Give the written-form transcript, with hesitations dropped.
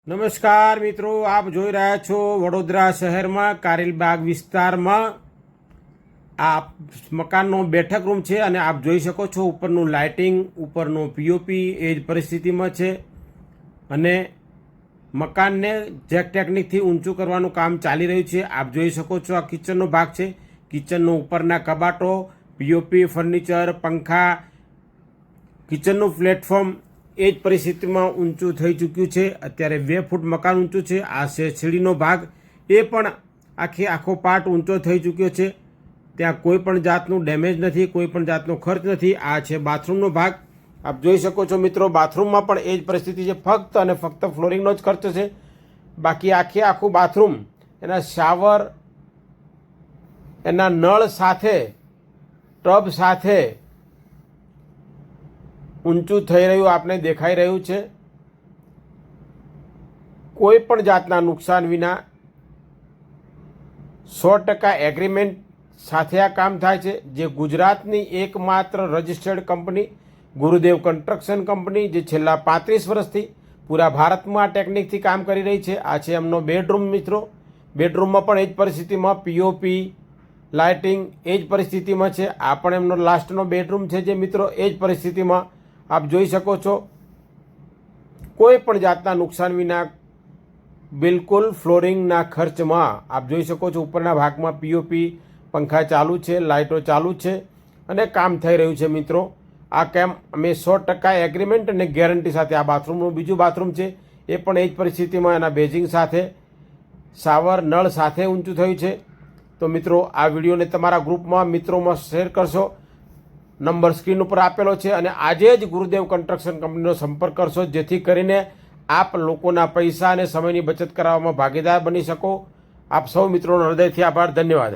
નમસ્કાર મિત્રો, આપ જોઈ રહ્યા છો વડોદરા શહેરમાં કારેલબાગ વિસ્તારમાં આ મકાનનો બેઠક રૂમ છે અને આપ જોઈ શકો છો ઉપરનું લાઇટિંગ, ઉપરનો પીઓપી એ જ પરિસ્થિતિમાં છે અને મકાનને જેક ટેકનિકથી ઊંચું કરવાનું કામ ચાલી રહ્યું છે. આપ જોઈ શકો છો આ કિચનનો ભાગ છે. કિચનનો ઉપરના કબાટો, પીઓપી, ફર્નિચર, પંખા, કિચનનું પ્લેટફોર્મ એ જ પરિસ્થિતિમાં ઊંચું થઈ ચૂક્યું છે. અત્યારે 2 ફૂટ મકાન ઊંચું છે. આ છે સીડીનો ભાગ, એ પણ આખો પાર્ટ ઊંચો થઈ ચૂક્યો છે. ત્યાં કોઈ પણ જાતનું ડેમેજ નથી, કોઈ પણ જાતનો ખર્ચ નથી. આ છે બાથરૂમનો ભાગ. આપ જોઈ શકો છો મિત્રો, બાથરૂમમાં પણ એ જ પરિસ્થિતિ છે. ફક્ત અને ફક્ત ફ્લોરિંગનો જ ખર્ચ છે. બાકી આખું બાથરૂમ એના શાવર, એના નળ સાથે, ટબ સાથે ઊંચું થઈ રહ્યું આપને દેખાઈ રહ્યું છે. કોઈ પણ જાતના નુકસાન વિના 100% એગ્રીમેન્ટ સાથે આ કામ થાય છે. જે ગુજરાતની એકમાત્ર રજિસ્ટર્ડ કંપની ગુરુદેવ કન્સ્ટ્રક્શન કંપની, જે છેલ્લા 35 વર્ષથી પૂરા ભારતમાં આ ટેકનિકથી કામ કરી રહી છે. આ છે એમનો બેડરૂમ મિત્રો. બેડરૂમમાં પણ એ જ પરિસ્થિતિમાં પીઓપી, લાઇટિંગ એ જ પરિસ્થિતિમાં છે. આ પણ એમનો લાસ્ટનો બેડરૂમ છે જે મિત્રો એ જ પરિસ્થિતિમાં આપ જોઈ શકો છો. કોઈ પણ જાતના નુકસાન વિના બિલકુલ ફ્લોરિંગના ખર્ચમાં આપ જોઈ શકો છો. ઉપરના ભાગમાં પીઓપી, પંખા ચાલુ છે, લાઇટો ચાલુ છે અને કામ થઈ રહ્યું છે મિત્રો. આ કેમ અમે 100% એગ્રીમેન્ટ અને ગેરંટી સાથે આ બાથરૂમનું બીજું બાથરૂમ છે, એ પણ એ જ પરિસ્થિતિમાં એના બેઝિંગ સાથે, શાવર, નળ સાથે ઊંચું થયું છે. તો મિત્રો આ વિડીયોને તમારા ગ્રુપમાં, મિત્રોમાં શેર કરશો. નંબર સ્ક્રીન ઉપર આપેલો છે અને આજે જ ગુરુદેવ કન્સ્ટ્રક્શન કંપનીનો સંપર્ક કરશો, જેથી કરીને આપ લોકોના પૈસા અને સમયની બચત કરાવવામાં ભાગીદાર બની શકો. આપ સૌ મિત્રોનો હૃદયથી આભાર. ધન્યવાદ.